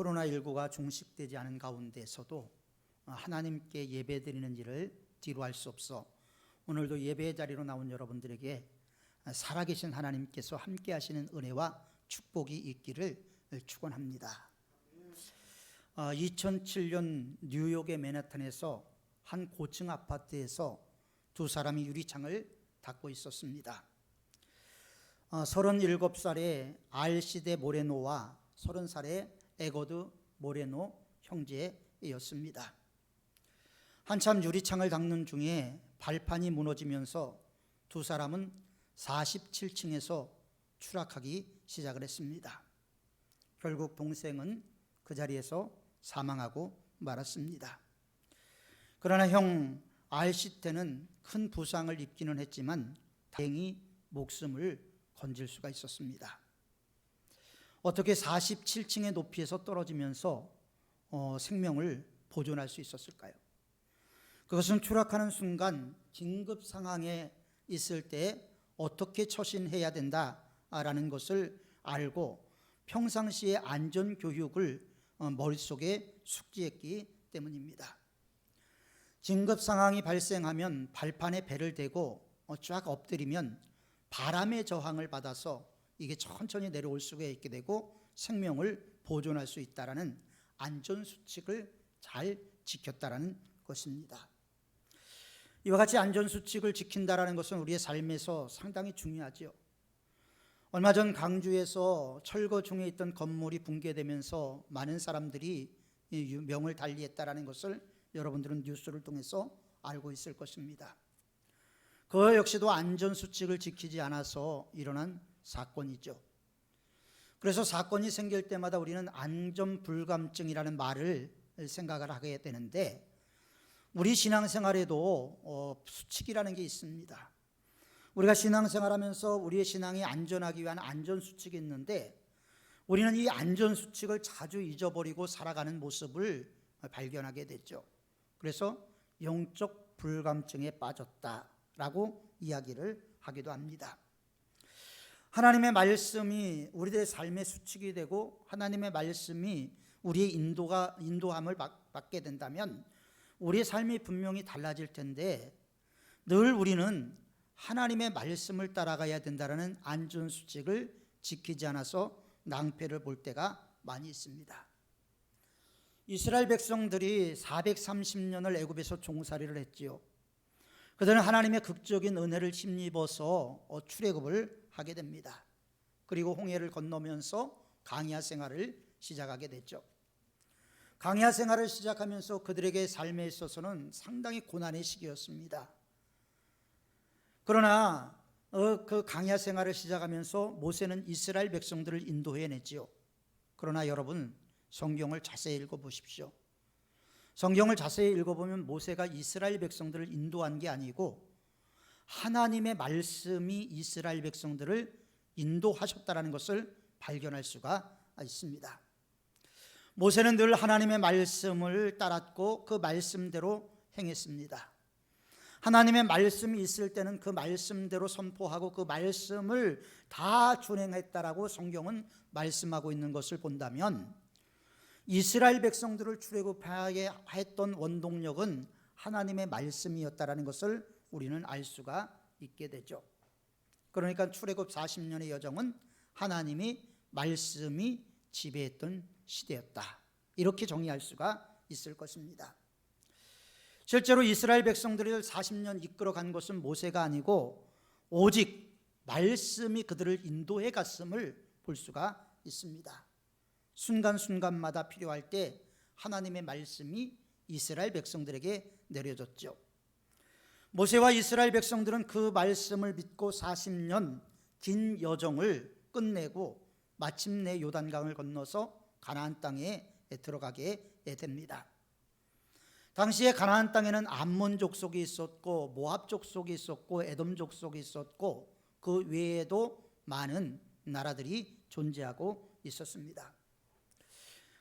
코로나19가 종식되지 않은 가운데서도 하나님께 예배드리는 일을 뒤로 할 수 없어 오늘도 예배의 자리로 나온 여러분들에게 살아계신 하나님께서 함께 하시는 은혜와 축복이 있기를 축원합니다. 2007년 뉴욕의 맨해튼에서 한 고층 아파트에서 두 사람이 유리창을 닫고 있었습니다. 37살의 알시데 모레노와 30살의 에거드 모레노 형제였습니다. 한참 유리창을 닦는 중에 발판이 무너지면서 두 사람은 47층에서 추락하기 시작을 했습니다. 결국 동생은 그 자리에서 사망하고 말았습니다. 그러나 형 알시테는 큰 부상을 입기는 했지만 다행히 목숨을 건질 수가 있었습니다. 어떻게 47층의 높이에서 떨어지면서 생명을 보존할 수 있었을까요? 그것은 추락하는 순간 긴급 상황에 있을 때 어떻게 처신해야 된다라는 것을 알고 평상시에 안전 교육을 머릿속에 숙지했기 때문입니다. 긴급 상황이 발생하면 발판에 배를 대고 쫙 엎드리면 바람의 저항을 받아서 이게 천천히 내려올 수가 있게 되고 생명을 보존할 수 있다라는 안전 수칙을 잘 지켰다라는 것입니다. 이와 같이 안전 수칙을 지킨다라는 것은 우리의 삶에서 상당히 중요하죠. 얼마 전 강주에서 철거 중에 있던 건물이 붕괴되면서 많은 사람들이 명을 달리했다라는 것을 여러분들은 뉴스를 통해서 알고 있을 것입니다. 그 역시도 안전 수칙을 지키지 않아서 일어난 사건이죠. 그래서 사건이 생길 때마다 우리는 안전불감증이라는 말을 생각을 하게 되는데 우리 신앙생활에도 수칙이라는 게 있습니다. 우리가 신앙생활하면서 우리의 신앙이 안전하기 위한 안전수칙이 있는데 우리는 이 안전수칙을 자주 잊어버리고 살아가는 모습을 발견하게 됐죠. 그래서 영적 불감증에 빠졌다라고 이야기를 하기도 합니다. 하나님의 말씀이 우리들의 삶의 수칙이 되고 하나님의 말씀이 우리의 인도함을 받게 된다면 우리의 삶이 분명히 달라질 텐데 늘 우리는 하나님의 말씀을 따라가야 된다는 안전수칙을 지키지 않아서 낭패를 볼 때가 많이 있습니다. 이스라엘 백성들이 430년을 애굽에서 종살이를 했지요. 그들은 하나님의 극적인 은혜를 힘입어서 출애굽을 하게 됩니다. 그리고 홍해를 건너면서 광야 생활을 시작하게 됐죠. 광야 생활을 시작하면서 그들에게 삶에 있어서는 상당히 고난의 시기였습니다. 그러나 그 광야 생활을 시작하면서 모세는 이스라엘 백성들을 인도해냈지요. 그러나 여러분 성경을 자세히 읽어보십시오. 성경을 자세히 읽어보면 모세가 이스라엘 백성들을 인도한 게 아니고 하나님의 말씀이 이스라엘 백성들을 인도하셨다는 것을 발견할 수가 있습니다. 모세는 늘 하나님의 말씀을 따랐고 그 말씀대로 행했습니다. 하나님의 말씀이 있을 때는 그 말씀대로 선포하고 그 말씀을 다 준행했다라고 성경은 말씀하고 있는 것을 본다면 이스라엘 백성들을 출애굽하게 했던 원동력은 하나님의 말씀이었다라는 것을 우리는 알 수가 있게 되죠. 그러니까 출애굽 40년의 여정은 하나님이 말씀이 지배했던 시대였다. 이렇게 정의할 수가 있을 것입니다. 실제로 이스라엘 백성들을 40년 이끌어간 것은 모세가 아니고 오직 말씀이 그들을 인도해 갔음을 볼 수가 있습니다. 순간순간마다 필요할 때 하나님의 말씀이 이스라엘 백성들에게 내려졌죠. 모세와 이스라엘 백성들은 그 말씀을 믿고 40년 긴 여정을 끝내고 마침내 요단강을 건너서 가나안 땅에 들어가게 됩니다. 당시에 가나안 땅에는 암몬 족속이 있었고 모압 족속이 있었고 에돔 족속이 있었고 그 외에도 많은 나라들이 존재하고 있었습니다.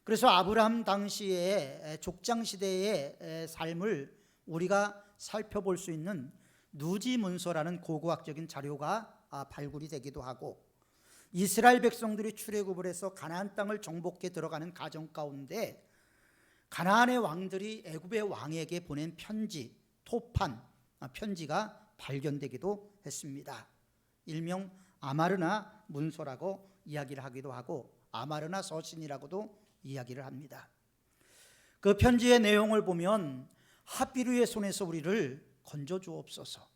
그래서 아브라함 당시의 족장 시대의 삶을 우리가 살펴볼 수 있는 누지 문서라는 고고학적인 자료가 발굴이 되기도 하고 이스라엘 백성들이 출애굽을 해서 가나안 땅을 정복해 들어가는 과정 가운데 가나안의 왕들이 애굽의 왕에게 보낸 편지, 토판, 편지가 발견되기도 했습니다. 일명 아마르나 문서라고 이야기를 하기도 하고 아마르나 서신이라고도 이야기를 합니다. 그 편지의 내용을 보면 하피르의 손에서 우리를 건져 주옵소서.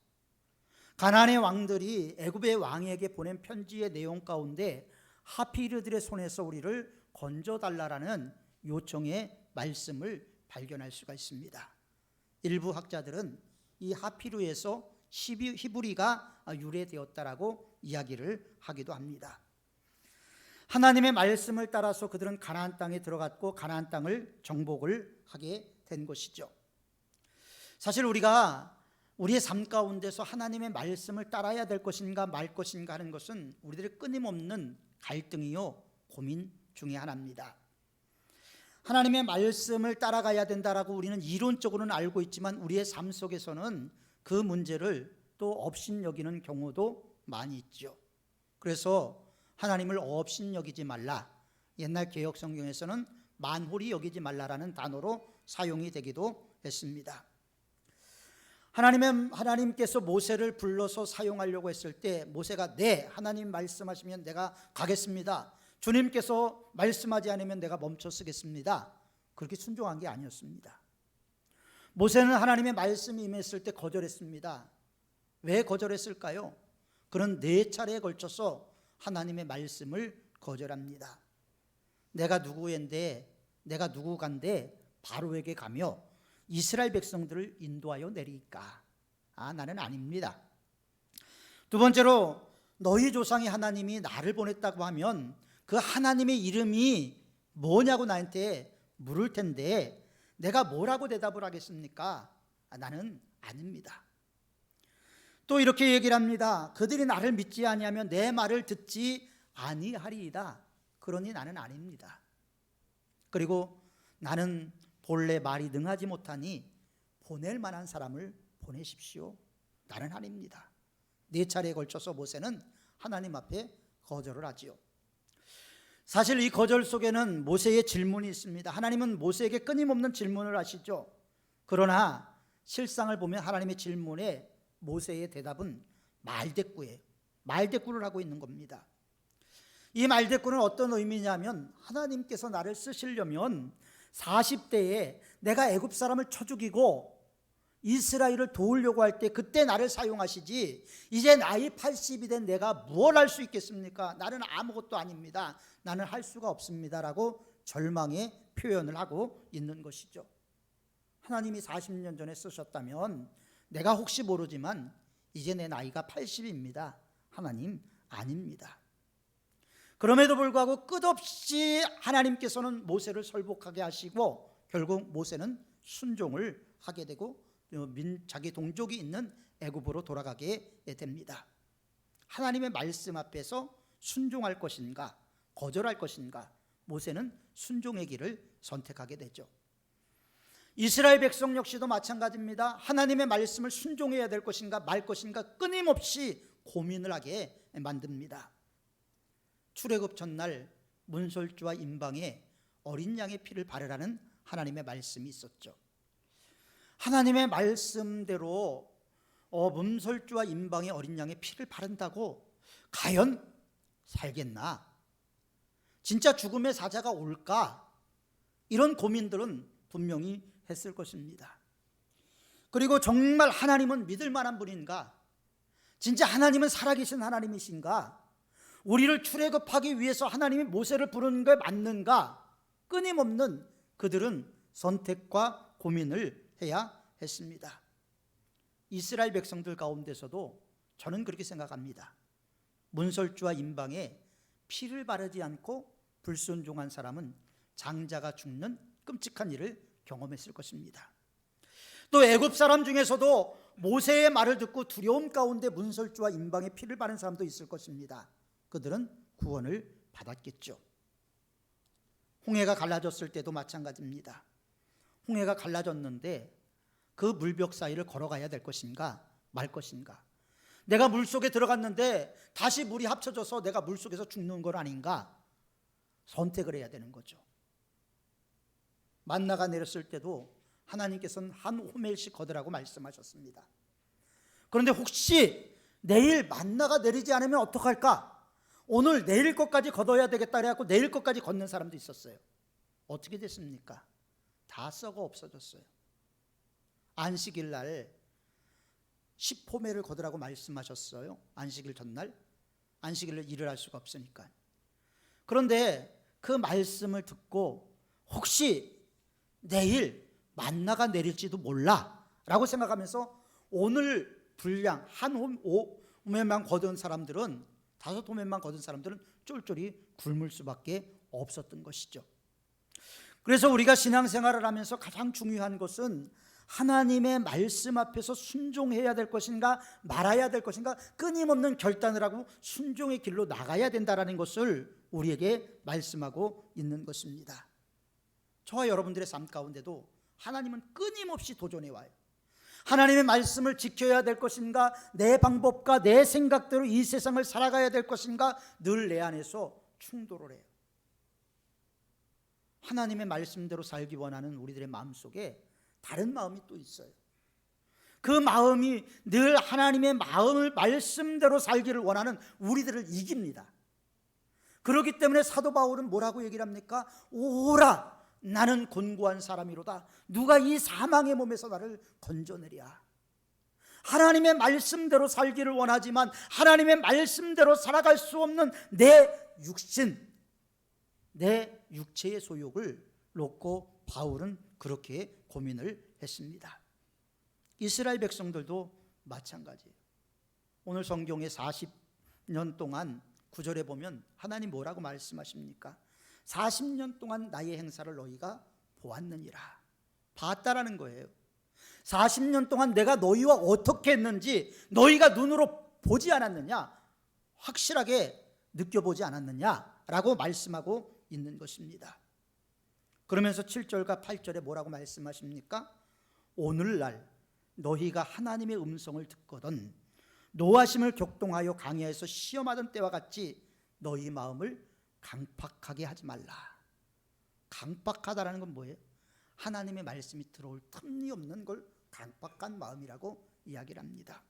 가나안의 왕들이 애굽의 왕에게 보낸 편지의 내용 가운데 하피르들의 손에서 우리를 건져 달라라는 요청의 말씀을 발견할 수가 있습니다. 일부 학자들은 이 하피르에서 히브리가 유래되었다라고 이야기를 하기도 합니다. 하나님의 말씀을 따라서 그들은 가나안 땅에 들어갔고 가나안 땅을 정복을 하게 된 것이죠. 사실 우리가 우리의 삶 가운데서 하나님의 말씀을 따라야 될 것인가 말 것인가 하는 것은 우리들의 끊임없는 갈등이요 고민 중에 하나입니다. 하나님의 말씀을 따라가야 된다라고 우리는 이론적으로는 알고 있지만 우리의 삶 속에서는 그 문제를 또 업신여기는 경우도 많이 있죠. 그래서 하나님을 업신여기지 말라, 옛날 개역 성경에서는 만홀히 여기지 말라라는 단어로 사용이 되기도 했습니다. 하나님께서 모세를 불러서 사용하려고 했을 때 모세가 네, 하나님 말씀하시면 내가 가겠습니다, 주님께서 말씀하지 않으면 내가 멈춰 쓰겠습니다, 그렇게 순종한 게 아니었습니다. 모세는 하나님의 말씀이 임했을 때 거절했습니다. 왜 거절했을까요? 그는 4차례에 걸쳐서 하나님의 말씀을 거절합니다. 내가 누구인데, 내가 누구간데 바로에게 가며 이스라엘 백성들을 인도하여 내리까? 나는 아닙니다. 두 번째로 너희 조상의 하나님이 나를 보냈다고 하면 그 하나님의 이름이 뭐냐고 나한테 물을 텐데 내가 뭐라고 대답을 하겠습니까? 나는 아닙니다. 또 이렇게 얘기를 합니다. 그들이 나를 믿지 아니하면 내 말을 듣지 아니하리이다. 그러니 나는 아닙니다. 그리고 나는 본래 말이 능하지 못하니 보낼 만한 사람을 보내십시오. 나는 아닙니다. 4차례에 걸쳐서 모세는 하나님 앞에 거절을 하지요. 사실 이 거절 속에는 모세의 질문이 있습니다. 하나님은 모세에게 끊임없는 질문을 하시죠. 그러나 실상을 보면 하나님의 질문에 모세의 대답은 말대꾸예요. 말대꾸를 하고 있는 겁니다. 이 말대꾸는 어떤 의미냐면 하나님께서 나를 쓰시려면 40대에 내가 애굽 사람을 쳐 죽이고 이스라엘을 도우려고 할 때 그때 나를 사용하시지 이제 나이 80이 된 내가 무엇 할 수 있겠습니까? 나는 아무것도 아닙니다. 나는 할 수가 없습니다 라고 절망의 표현을 하고 있는 것이죠. 하나님이 40년 전에 쓰셨다면 내가 혹시 모르지만 이제 내 나이가 80입니다. 하나님 아닙니다. 그럼에도 불구하고 끝없이 하나님께서는 모세를 설복하게 하시고 결국 모세는 순종을 하게 되고 자기 동족이 있는 애굽으로 돌아가게 됩니다. 하나님의 말씀 앞에서 순종할 것인가 거절할 것인가, 모세는 순종의 길을 선택하게 되죠. 이스라엘 백성 역시도 마찬가지입니다. 하나님의 말씀을 순종해야 될 것인가 말 것인가 끊임없이 고민을 하게 만듭니다. 출애굽 전날 문설주와 임방에 어린 양의 피를 바르라는 하나님의 말씀이 있었죠. 하나님의 말씀대로 문설주와 임방에 어린 양의 피를 바른다고 과연 살겠나? 진짜 죽음의 사자가 올까? 이런 고민들은 분명히 했을 것입니다. 그리고 정말 하나님은 믿을 만한 분인가? 진짜 하나님은 살아계신 하나님이신가? 우리를 출애굽하기 위해서 하나님이 모세를 부르는 게 맞는가? 끊임없는 그들은 선택과 고민을 해야 했습니다. 이스라엘 백성들 가운데서도 저는 그렇게 생각합니다. 문설주와 임방에 피를 바르지 않고 불순종한 사람은 장자가 죽는 끔찍한 일을 경험했을 것입니다. 또 애굽 사람 중에서도 모세의 말을 듣고 두려움 가운데 문설주와 임방에 피를 바른 사람도 있을 것입니다. 그들은 구원을 받았겠죠. 홍해가 갈라졌을 때도 마찬가지입니다. 홍해가 갈라졌는데 그 물벽 사이를 걸어가야 될 것인가 말 것인가. 내가 물속에 들어갔는데 다시 물이 합쳐져서 내가 물속에서 죽는 건 아닌가? 선택을 해야 되는 거죠. 만나가 내렸을 때도 하나님께서는 한 호멜씩 거두라고 말씀하셨습니다. 그런데 혹시 내일 만나가 내리지 않으면 어떡할까? 오늘 내일 것까지 걷어야 되겠다 그래갖고 내일 것까지 걷는 사람도 있었어요. 어떻게 됐습니까? 다 썩어 없어졌어요. 안식일 날 10호멜을 거두라고 말씀하셨어요. 안식일 전날. 안식일을 일을 할 수가 없으니까. 그런데 그 말씀을 듣고 혹시 내일 만나가 내릴지도 몰라 라고 생각하면서 오늘 분량 한 호멜만 거둔 사람들은, 5호멜만 거둔 사람들은 쫄쫄이 굶을 수밖에 없었던 것이죠. 그래서 우리가 신앙생활을 하면서 가장 중요한 것은 하나님의 말씀 앞에서 순종해야 될 것인가 말아야 될 것인가 끊임없는 결단을 하고 순종의 길로 나가야 된다는 것을 우리에게 말씀하고 있는 것입니다. 저와 여러분들의 삶 가운데도 하나님은 끊임없이 도전해 와요. 하나님의 말씀을 지켜야 될 것인가, 내 방법과 내 생각대로 이 세상을 살아가야 될 것인가, 늘 내 안에서 충돌을 해요. 하나님의 말씀대로 살기 원하는 우리들의 마음속에 다른 마음이 또 있어요. 그 마음이 늘 하나님의 마음을 말씀대로 살기를 원하는 우리들을 이깁니다. 그렇기 때문에 사도 바울은 뭐라고 얘기를 합니까? 오라, 나는 곤고한 사람이로다. 누가 이 사망의 몸에서 나를 건져내랴. 하나님의 말씀대로 살기를 원하지만 하나님의 말씀대로 살아갈 수 없는 내 육신, 내 육체의 소욕을 놓고 바울은 그렇게 고민을 했습니다. 이스라엘 백성들도 마찬가지예요. 오늘 성경에 40년 동안 9절에 보면 하나님 뭐라고 말씀하십니까? 40년 동안 나의 행사를 너희가 보았느니라. 봤다라는 거예요. 40년 동안 내가 너희와 어떻게 했는지 너희가 눈으로 보지 않았느냐? 확실하게 느껴보지 않았느냐라고 말씀하고 있는 것입니다. 그러면서 7절과 8절에 뭐라고 말씀하십니까? 오늘날 너희가 하나님의 음성을 듣거든 노하심을 격동하여 강야에서 시험하던 때와 같이 너희 마음을 강팍하게 하지 말라. 강팍하다라는 건 뭐예요? 하나님의 말씀이 들어올 틈이 없는 걸 강팍한 마음이라고 이야기를 합니다.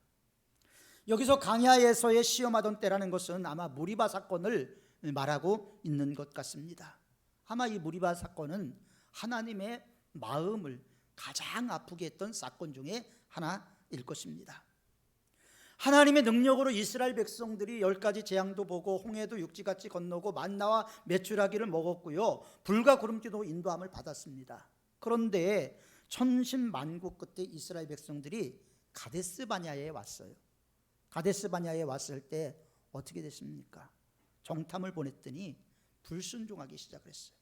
여기서 강야에서의 시험하던 때라는 것은 아마 무리바 사건을 말하고 있는 것 같습니다. 아마 이 무리바 사건은 하나님의 마음을 가장 아프게 했던 사건 중에 하나일 것입니다. 하나님의 능력으로 이스라엘 백성들이 10가지 재앙도 보고 홍해도 육지같이 건너고 만나와 메추라기를 먹었고요, 불과 구름기도 인도함을 받았습니다. 그런데 천신만고 끝에 이스라엘 백성들이 가데스 바냐에 왔어요. 가데스 바냐에 왔을 때 어떻게 됐습니까? 정탐을 보냈더니 불순종하기 시작했어요.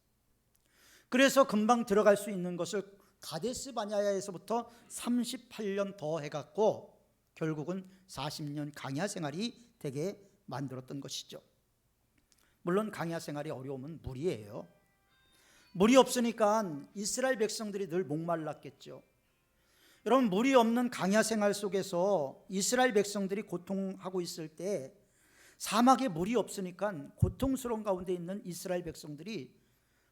그래서 금방 들어갈 수 있는 것을 가데스 바냐에서부터 38년 더 해갖고 결국은 40년 강야 생활이 되게 만들었던 것이죠. 물론 강야 생활의 어려움은 물이에요. 물이 없으니까 이스라엘 백성들이 늘 목말랐겠죠. 여러분, 물이 없는 강야 생활 속에서 이스라엘 백성들이 고통하고 있을 때 사막에 물이 없으니까 고통스러운 가운데 있는 이스라엘 백성들이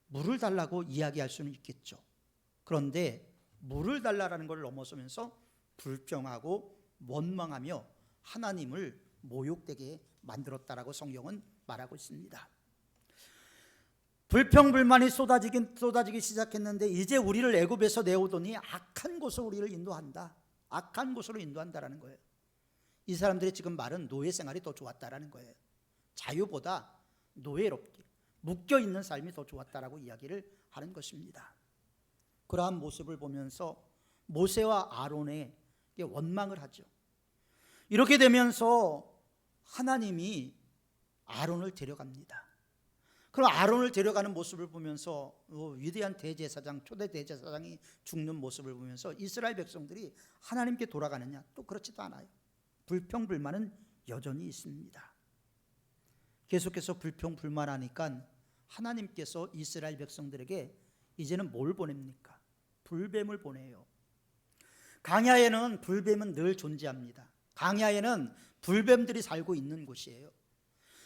물을 달라고 이야기할 수는 있겠죠. 그런데 물을 달라라는 걸 넘어서면서 불평하고 원망하며 하나님을 모욕되게 만들었다라고 성경은 말하고 있습니다. 불평불만이 쏟아지기 시작했는데 이제 우리를 애굽에서 내오더니 악한 곳으로 우리를 인도한다. 악한 곳으로 인도한다라는 거예요. 이 사람들의 지금 말은 노예 생활이 더 좋았다라는 거예요. 자유보다 노예롭게 묶여있는 삶이 더 좋았다라고 이야기를 하는 것입니다. 그러한 모습을 보면서 모세와 아론에게 원망을 하죠. 이렇게 되면서 하나님이 아론을 데려갑니다. 그럼 아론을 데려가는 모습을 보면서 위대한 대제사장, 초대 대제사장이 죽는 모습을 보면서 이스라엘 백성들이 하나님께 돌아가느냐? 또 그렇지도 않아요. 불평불만은 여전히 있습니다. 계속해서 불평불만하니까 하나님께서 이스라엘 백성들에게 이제는 뭘 보냅니까? 불뱀을 보내요. 강야에는 불뱀은 늘 존재합니다. 강야에는 불뱀들이 살고 있는 곳이에요.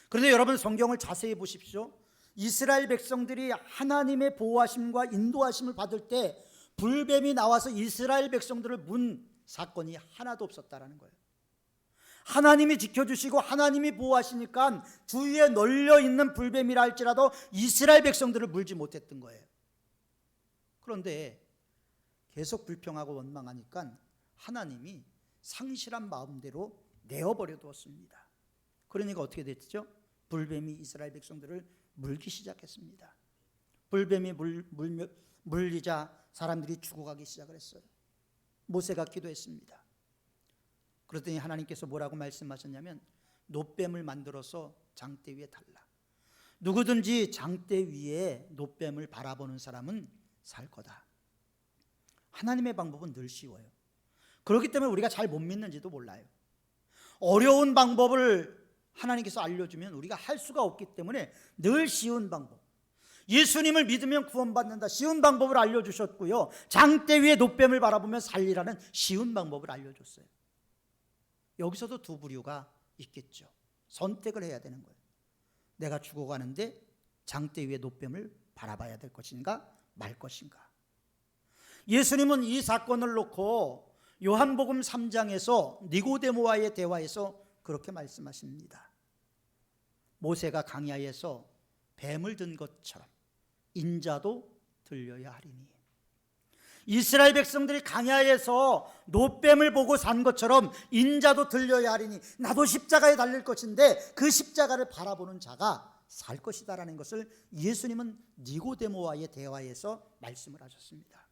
그런데 여러분 성경을 자세히 보십시오. 이스라엘 백성들이 하나님의 보호하심과 인도하심을 받을 때 불뱀이 나와서 이스라엘 백성들을 문 사건이 하나도 없었다라는 거예요. 하나님이 지켜주시고 하나님이 보호하시니까 주위에 널려있는 불뱀이라 할지라도 이스라엘 백성들을 물지 못했던 거예요. 그런데 계속 불평하고 원망하니까 하나님이 상실한 마음대로 내어버려 두었습니다. 그러니까 어떻게 됐죠? 불뱀이 이스라엘 백성들을 물기 시작했습니다. 불뱀이 물리자 사람들이 죽어가기 시작을 했어요. 모세가 기도했습니다. 그랬더니 하나님께서 뭐라고 말씀하셨냐면 놋뱀을 만들어서 장대 위에 달라. 누구든지 장대 위에 놋뱀을 바라보는 사람은 살 거다. 하나님의 방법은 늘 쉬워요. 그렇기 때문에 우리가 잘 못 믿는지도 몰라요. 어려운 방법을 하나님께서 알려주면 우리가 할 수가 없기 때문에 늘 쉬운 방법, 예수님을 믿으면 구원받는다, 쉬운 방법을 알려주셨고요, 장대 위에 놋뱀을 바라보며 살리라는 쉬운 방법을 알려줬어요. 여기서도 두 부류가 있겠죠. 선택을 해야 되는 거예요. 내가 죽어가는데 장대 위에 놋뱀을 바라봐야 될 것인가 말 것인가. 예수님은 이 사건을 놓고 요한복음 3장에서 니고데모와의 대화에서 그렇게 말씀하십니다. 모세가 광야에서 뱀을 든 것처럼 인자도 들려야 하리니. 이스라엘 백성들이 광야에서 놋뱀을 보고 산 것처럼 인자도 들려야 하리니, 나도 십자가에 달릴 것인데 그 십자가를 바라보는 자가 살 것이다라는 것을 예수님은 니고데모와의 대화에서 말씀을 하셨습니다.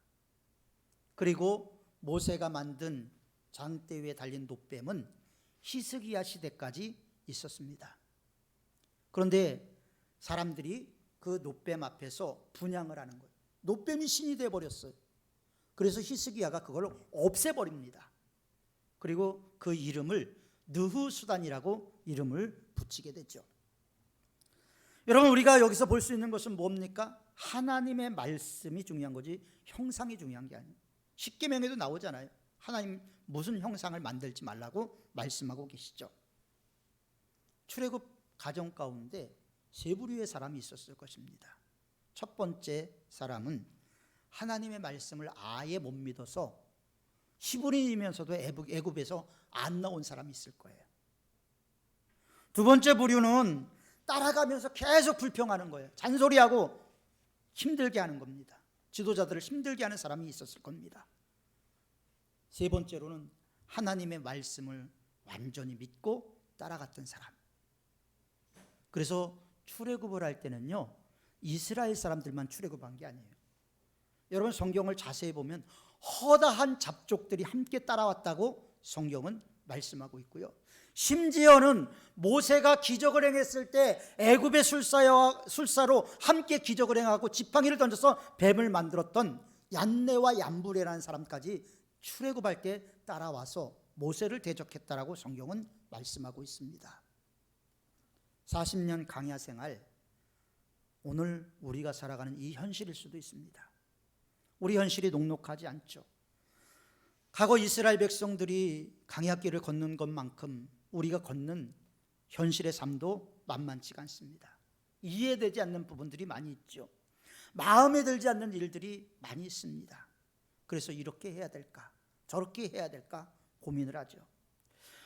그리고 모세가 만든 장대 위에 달린 놋뱀은 히스기야 시대까지 있었습니다. 그런데 사람들이 그 놋뱀 앞에서 분향을 하는 거예요. 놋뱀이 신이 되어버렸어요. 그래서 히스기야가 그걸 없애버립니다. 그리고 그 이름을 느후수단이라고 이름을 붙이게 되죠. 여러분, 우리가 여기서 볼 수 있는 것은 뭡니까? 하나님의 말씀이 중요한 거지 형상이 중요한 게 아니에요. 십계명에도 나오잖아요. 하나님 무슨 형상을 만들지 말라고 말씀하고 계시죠. 출애굽 가정 가운데 세 부류의 사람이 있었을 것입니다. 첫 번째 사람은 하나님의 말씀을 아예 못 믿어서 히브리인이면서도 애굽에서 안 나온 사람이 있을 거예요. 두 번째 부류는 따라가면서 계속 불평하는 거예요. 잔소리하고 힘들게 하는 겁니다. 지도자들을 힘들게 하는 사람이 있었을 겁니다. 세 번째로는 하나님의 말씀을 완전히 믿고 따라갔던 사람. 그래서 출애굽을 할 때는요, 이스라엘 사람들만 출애굽한 게 아니에요. 여러분, 성경을 자세히 보면 허다한 잡족들이 함께 따라왔다고 성경은 말씀하고 있고요, 심지어는 모세가 기적을 행했을 때 애굽의 술사로 함께 기적을 행하고 지팡이를 던져서 뱀을 만들었던 얀네와 얀부레라는 사람까지 출애굽할 때 따라와서 모세를 대적했다라고 성경은 말씀하고 있습니다. 40년 광야 생활, 오늘 우리가 살아가는 이 현실일 수도 있습니다. 우리 현실이 녹록하지 않죠. 과거 이스라엘 백성들이 광야길을 걷는 것만큼 우리가 걷는 현실의 삶도 만만치가 않습니다. 이해되지 않는 부분들이 많이 있죠. 마음에 들지 않는 일들이 많이 있습니다. 그래서 이렇게 해야 될까, 저렇게 해야 될까 고민을 하죠.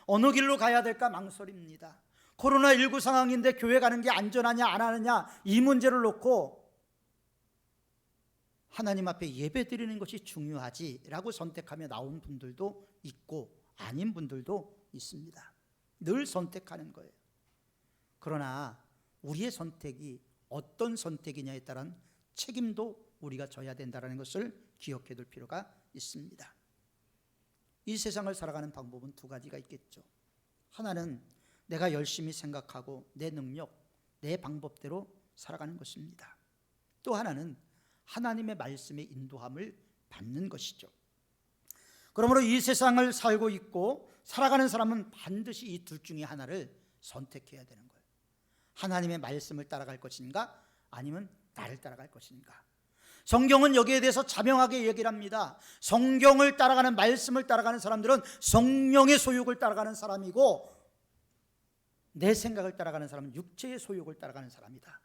어느 길로 가야 될까 망설입니다. 코로나19 상황인데 교회 가는 게 안전하냐 안 하느냐, 이 문제를 놓고 하나님 앞에 예배 드리는 것이 중요하지라고 선택하며 나온 분들도 있고 아닌 분들도 있습니다. 늘 선택하는 거예요. 그러나 우리의 선택이 어떤 선택이냐에 따른 책임도 우리가 져야 된다는 것을 기억해 둘 필요가 있습니다. 이 세상을 살아가는 방법은 두 가지가 있겠죠. 하나는 내가 열심히 생각하고 내 능력, 내 방법대로 살아가는 것입니다. 또 하나는 하나님의 말씀의 인도함을 받는 것이죠. 그러므로 이 세상을 살고 있고 살아가는 사람은 반드시 이 둘 중에 하나를 선택해야 되는 거예요. 하나님의 말씀을 따라갈 것인가, 아니면 나를 따라갈 것인가. 성경은 여기에 대해서 자명하게 얘기를 합니다. 성경을 따라가는, 말씀을 따라가는 사람들은 성령의 소욕을 따라가는 사람이고, 내 생각을 따라가는 사람은 육체의 소욕을 따라가는 사람이다.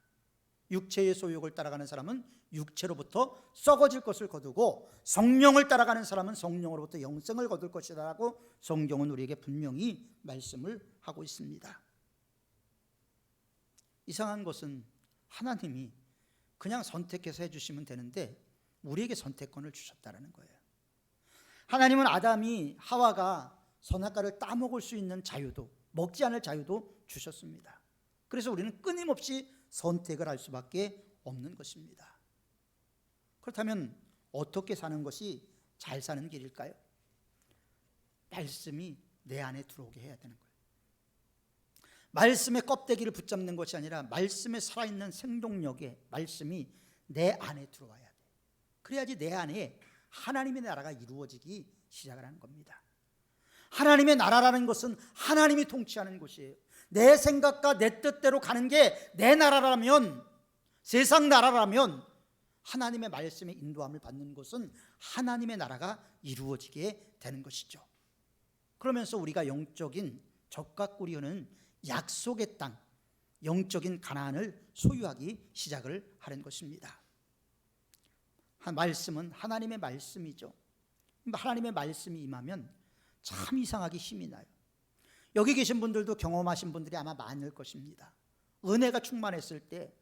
육체의 소욕을 따라가는 사람은 육체로부터 썩어질 것을 거두고 성령을 따라가는 사람은 성령으로부터 영생을 거둘 것이라고 성경은 우리에게 분명히 말씀을 하고 있습니다. 이상한 것은 하나님이 그냥 선택해서 해주시면 되는데 우리에게 선택권을 주셨다는 거예요. 하나님은 아담이 하와가 선악과를 따먹을 수 있는 자유도, 먹지 않을 자유도 주셨습니다. 그래서 우리는 끊임없이 선택을 할 수밖에 없는 것입니다. 그렇다면 어떻게 사는 것이 잘 사는 길일까요? 말씀이 내 안에 들어오게 해야 되는 거예요. 말씀의 껍데기를 붙잡는 것이 아니라 말씀에 살아있는 생동력에 말씀이 내 안에 들어와야 돼. 그래야지 내 안에 하나님의 나라가 이루어지기 시작을 하는 겁니다. 하나님의 나라라는 것은 하나님이 통치하는 곳이에요. 내 생각과 내 뜻대로 가는 게 내 나라라면, 세상 나라라면 하나님의 말씀에 인도함을 받는 것은 하나님의 나라가 이루어지게 되는 것이죠. 그러면서 우리가 영적인 적과 꿀이는 약속의 땅, 영적인 가나안을 소유하기 시작을 하는 것입니다. 말씀은 하나님의 말씀이죠. 하나님의 말씀이 임하면 참 이상하게 힘이 나요. 여기 계신 분들도 경험하신 분들이 아마 많을 것입니다. 은혜가 충만했을 때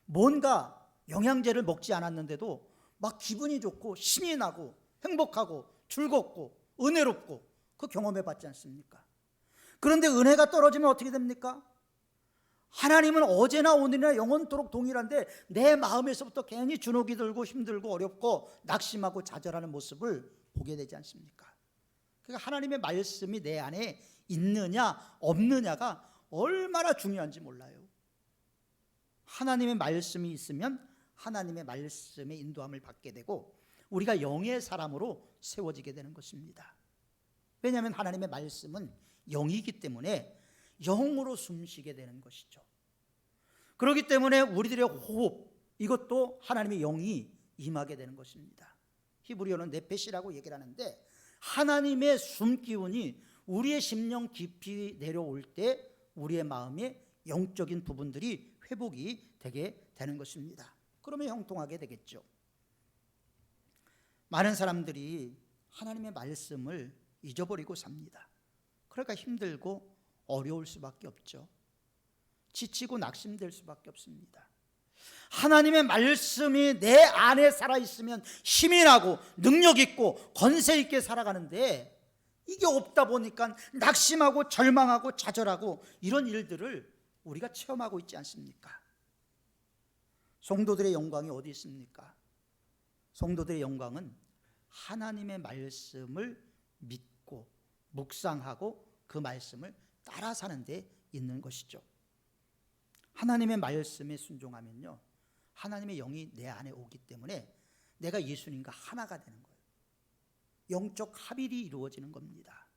뭔가 영양제를 먹지 않았는데도 막 기분이 좋고 신이 나고 행복하고 즐겁고 은혜롭고 그 경험해 봤지 않습니까? 그런데 은혜가 떨어지면 어떻게 됩니까? 하나님은 어제나 오늘이나 영원토록 동일한데 내 마음에서부터 괜히 주눅이 들고 힘들고 어렵고 낙심하고 좌절하는 모습을 보게 되지 않습니까? 그러니까 하나님의 말씀이 내 안에 있느냐 없느냐가 얼마나 중요한지 몰라요. 하나님의 말씀이 있으면 하나님의 말씀의 인도함을 받게 되고 우리가 영의 사람으로 세워지게 되는 것입니다. 왜냐하면 하나님의 말씀은 영이기 때문에 영으로 숨쉬게 되는 것이죠. 그렇기 때문에 우리들의 호흡, 이것도 하나님의 영이 임하게 되는 것입니다. 히브리어는 네페시라고 얘기를 하는데 하나님의 숨기운이 우리의 심령 깊이 내려올 때 우리의 마음의 영적인 부분들이 회복이 되게 되는 것입니다. 그러면 형통하게 되겠죠. 많은 사람들이 하나님의 말씀을 잊어버리고 삽니다. 그러니까 힘들고 어려울 수밖에 없죠. 지치고 낙심될 수밖에 없습니다. 하나님의 말씀이 내 안에 살아있으면 힘이 나고 능력 있고 권세 있게 살아가는데 이게 없다 보니까 낙심하고 절망하고 좌절하고 이런 일들을 우리가 체험하고 있지 않습니까? 성도들의 영광이 어디 있습니까? 성도들의 영광은 하나님의 말씀을 믿고 묵상하고 그 말씀을 따라 사는 데 있는 것이죠. 하나님의 말씀에 순종하면요, 하나님의 영이 내 안에 오기 때문에 내가 예수님과 하나가 되는 거예요. 영적 합일이 이루어지는 겁니다.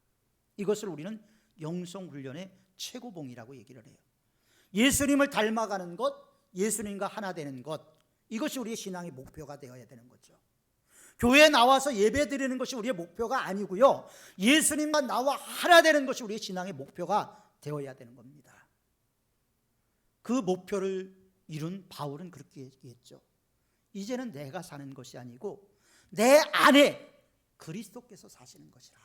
이것을 우리는 영성훈련의 최고봉이라고 얘기를 해요. 예수님을 닮아가는 것, 예수님과 하나 되는 것, 이것이 우리의 신앙의 목표가 되어야 되는 거죠. 교회에 나와서 예배 드리는 것이 우리의 목표가 아니고요, 예수님과 나와 하나 되는 것이 우리의 신앙의 목표가 되어야 되는 겁니다. 그 목표를 이룬 바울은 그렇게 얘기했죠. 이제는 내가 사는 것이 아니고 내 안에 그리스도께서 사시는 것이라.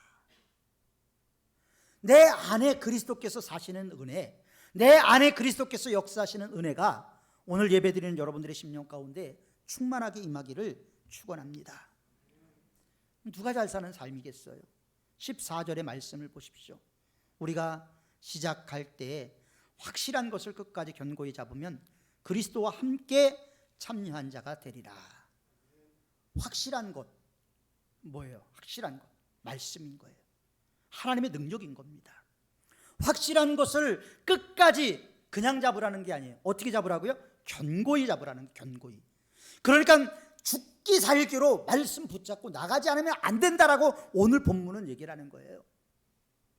내 안에 그리스도께서 사시는 은혜, 내 안에 그리스도께서 역사하시는 은혜가 오늘 예배드리는 여러분들의 심령 가운데 충만하게 임하기를 축원합니다. 누가 잘 사는 삶이겠어요? 14절의 말씀을 보십시오. 우리가 시작할 때 확실한 것을 끝까지 견고히 잡으면 그리스도와 함께 참여한 자가 되리라. 확실한 것 뭐예요? 확실한 것 말씀인 거예요. 하나님의 능력인 겁니다. 확실한 것을 끝까지 그냥 잡으라는 게 아니에요. 어떻게 잡으라고요? 견고히 잡으라는, 견고히. 그러니까 죽기 살기로 말씀 붙잡고 나가지 않으면 안 된다라고 오늘 본문은 얘기를 하는 거예요.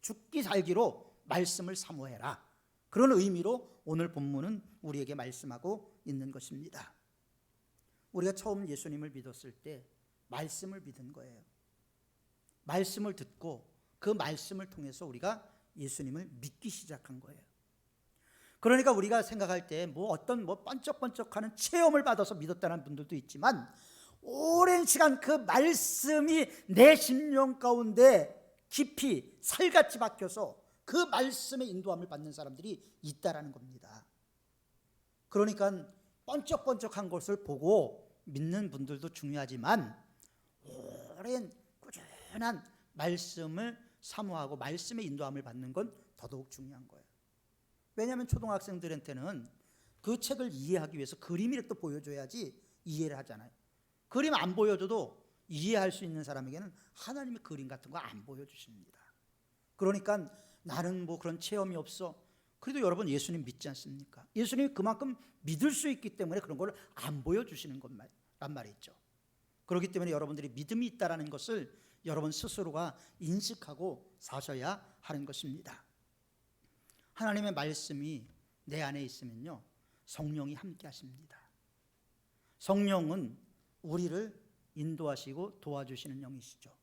죽기 살기로 말씀을 사모해라. 그런 의미로 오늘 본문은 우리에게 말씀하고 있는 것입니다. 우리가 처음 예수님을 믿었을 때 말씀을 믿은 거예요. 말씀을 듣고 그 말씀을 통해서 우리가 예수님을 믿기 시작한 거예요. 그러니까 우리가 생각할 때 어떤 번쩍번쩍하는 체험을 받아서 믿었다는 분들도 있지만, 오랜 시간 그 말씀이 내 심령 가운데 깊이 살같이 박혀서 그 말씀의 인도함을 받는 사람들이 있다라는 겁니다. 그러니까 번쩍번쩍한 것을 보고 믿는 분들도 중요하지만, 오랜 꾸준한 말씀을 사모하고 말씀의 인도함을 받는 건 더더욱 중요한 거예요. 왜냐하면 초등학생들한테는 그 책을 이해하기 위해서 그림이라도 보여줘야지 이해를 하잖아요. 그림 안 보여줘도 이해할 수 있는 사람에게는 하나님의 그림 같은 거 안 보여주십니다. 그러니까 나는 그런 체험이 없어. 그래도 여러분, 예수님 믿지 않습니까? 예수님이 그만큼 믿을 수 있기 때문에 그런 걸 안 보여주시는 것란 말이죠. 그렇기 때문에 여러분들이 믿음이 있다는 것을 여러분 스스로가 인식하고 사셔야 하는 것입니다. 하나님의 말씀이 내 안에 있으면요, 성령이 함께 하십니다. 성령은 우리를 인도하시고 도와주시는 영이시죠.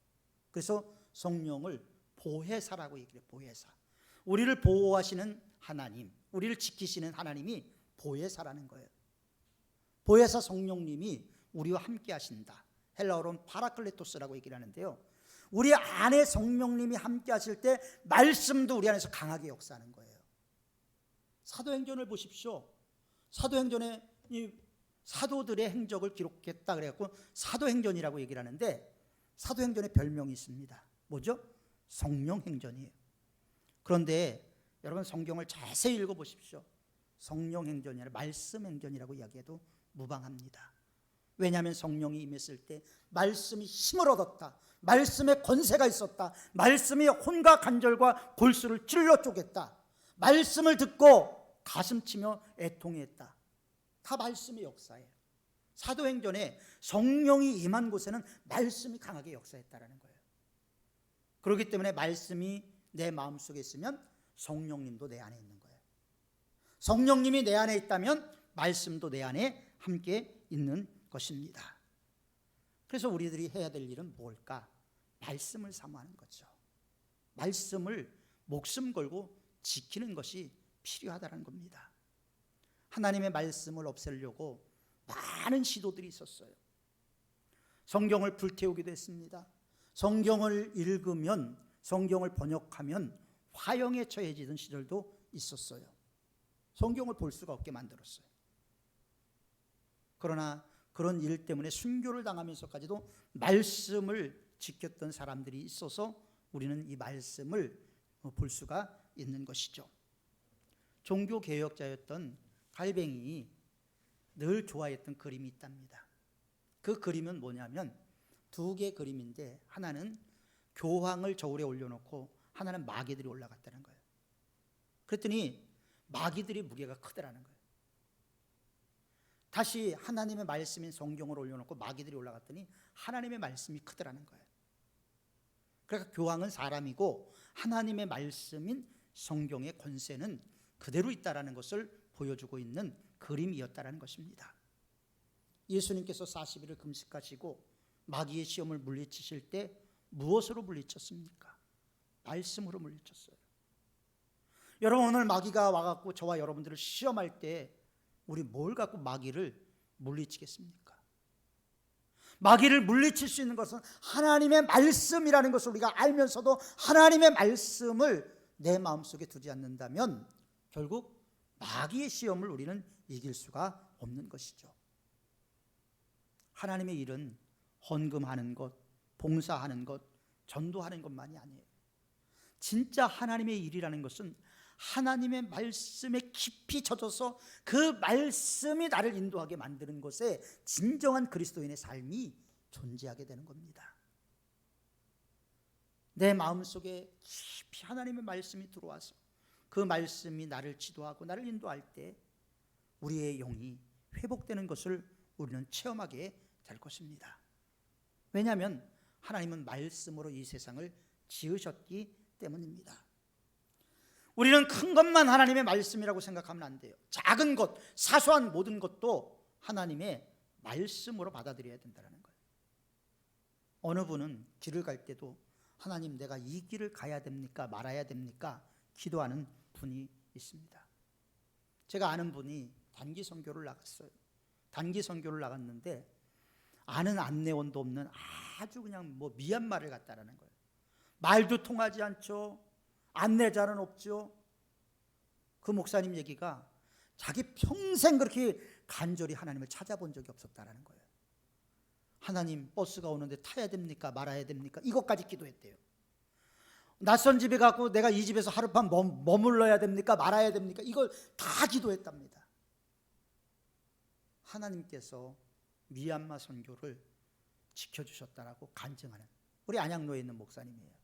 그래서 성령을 보혜사라고 얘기해요. 보혜사. 우리를 보호하시는 하나님, 우리를 지키시는 하나님이 보혜사라는 거예요. 보혜사 성령님이 우리와 함께 하신다. 헬라어로는 파라클레토스라고 얘기를 하는데요, 우리 안에 성령님이 함께 하실 때 말씀도 우리 안에서 강하게 역사하는 거예요. 사도행전을 보십시오. 사도행전에 이 사도들의 행적을 기록했다 그래갖고 사도행전이라고 얘기를 하는데, 사도행전에 별명이 있습니다. 뭐죠? 성령행전이에요. 그런데 여러분, 성경을 자세히 읽어보십시오. 성령행전이 아니라 말씀행전이라고 이야기해도 무방합니다. 왜냐하면 성령이 임했을 때 말씀이 힘을 얻었다, 말씀에 권세가 있었다, 말씀이 혼과 간절과 골수를 찔러 쪼갰다, 말씀을 듣고 가슴치며 애통했다. 다 말씀의 역사예요. 사도행전에 성령이 임한 곳에는 말씀이 강하게 역사했다라는 거예요. 그렇기 때문에 말씀이 내 마음속에 있으면 성령님도 내 안에 있는 거예요. 성령님이 내 안에 있다면 말씀도 내 안에 함께 있는 것입니다. 그래서 우리들이 해야 될 일은 뭘까? 말씀을 사모하는 거죠. 말씀을 목숨 걸고 지키는 것이 필요하다는 겁니다. 하나님의 말씀을 없애려고 많은 시도들이 있었어요. 성경을 불태우기도 했습니다. 성경을 읽으면, 성경을 번역하면 화형에 처해지던 시절도 있었어요. 성경을 볼 수가 없게 만들었어요. 그러나 그런 일 때문에 순교를 당하면서까지도 말씀을 지켰던 사람들이 있어서 우리는 이 말씀을 볼 수가 있는 것이죠. 종교개혁자였던 갈뱅이 늘 좋아했던 그림이 있답니다. 그 그림은 뭐냐면 두 개의 그림인데, 하나는 교황을 저울에 올려놓고 하나는 마귀들이 올라갔다는 거예요. 그랬더니 마귀들이 무게가 크더라는 거예요. 다시 하나님의 말씀인 성경을 올려놓고 마귀들이 올라갔더니 하나님의 말씀이 크더라는 거예요. 그러니까 교황은 사람이고 하나님의 말씀인 성경의 권세는 그대로 있다라는 것을 보여주고 있는 그림이었다라는 것입니다. 예수님께서 40일을 금식하시고 마귀의 시험을 물리치실 때 무엇으로 물리쳤습니까? 말씀으로 물리쳤어요. 여러분, 오늘 마귀가 와갖고 저와 여러분들을 시험할 때 우리 뭘 갖고 마귀를 물리치겠습니까? 마귀를 물리칠 수 있는 것은 하나님의 말씀이라는 것을 우리가 알면서도 하나님의 말씀을 내 마음속에 두지 않는다면 결국 마귀의 시험을 우리는 이길 수가 없는 것이죠. 하나님의 일은 헌금하는 것, 봉사하는 것, 전도하는 것만이 아니에요. 진짜 하나님의 일이라는 것은 하나님의 말씀에 깊이 젖어서 그 말씀이 나를 인도하게 만드는 것에 진정한 그리스도인의 삶이 존재하게 되는 겁니다. 내 마음속에 깊이 하나님의 말씀이 들어와서 그 말씀이 나를 지도하고 나를 인도할 때 우리의 영이 회복되는 것을 우리는 체험하게 될 것입니다. 왜냐하면 하나님은 말씀으로 이 세상을 지으셨기 때문입니다. 우리는 큰 것만 하나님의 말씀이라고 생각하면 안 돼요. 작은 것, 사소한 모든 것도 하나님의 말씀으로 받아들여야 된다는 거예요. 어느 분은 길을 갈 때도 하나님, 내가 이 길을 가야 됩니까? 말아야 됩니까? 기도하는 분이 있습니다. 제가 아는 분이 단기 선교를 나갔어요. 단기 선교를 나갔는데 아는 안내원도 없는 아주 그냥 뭐 미얀마를 갔다라는 거예요. 말도 통하지 않죠. 안내자는 없죠. 그 목사님 얘기가 자기 평생 그렇게 간절히 하나님을 찾아본 적이 없었다라는 거예요. 하나님, 버스가 오는데 타야 됩니까? 말아야 됩니까? 이것까지 기도했대요. 낯선 집에 가고 내가 이 집에서 하룻밤 머물러야 됩니까? 말아야 됩니까? 이걸 다 기도했답니다. 하나님께서 미얀마 선교를 지켜주셨다라고 간증하는 우리 안양로에 있는 목사님이에요.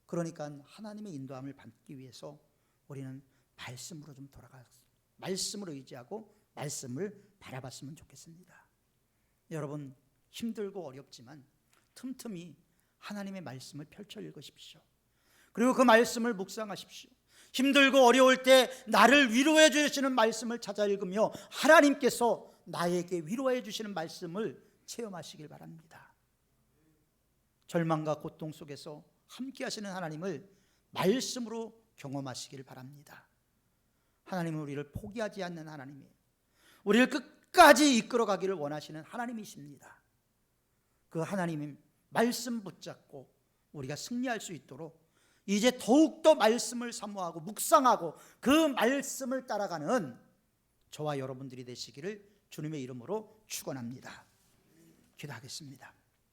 그러니까 하나님의 인도함을 받기 위해서 우리는 말씀으로 좀 돌아가서 말씀을 의지하고 말씀을 바라봤으면 좋겠습니다. 여러분, 힘들고 어렵지만 틈틈이 하나님의 말씀을 펼쳐 읽으십시오. 그리고 그 말씀을 묵상하십시오. 힘들고 어려울 때 나를 위로해 주시는 말씀을 찾아 읽으며 하나님께서 나에게 위로해 주시는 말씀을 체험하시길 바랍니다. 절망과 고통 속에서 함께 하시는 하나님을 말씀으로 경험하시길 바랍니다. 하나님은 우리를 포기하지 않는 하나님이에요. 우리를 끝까지 이끌어가기를 원하시는 하나님이십니다. 그 하나님의 말씀 붙잡고 우리가 승리할 수 있도록 이제 더욱더 말씀을 사모하고 묵상하고 그 말씀을 따라가는 저와 여러분들이 되시기를 주님의 이름으로 축원합니다. 기도하겠습니다.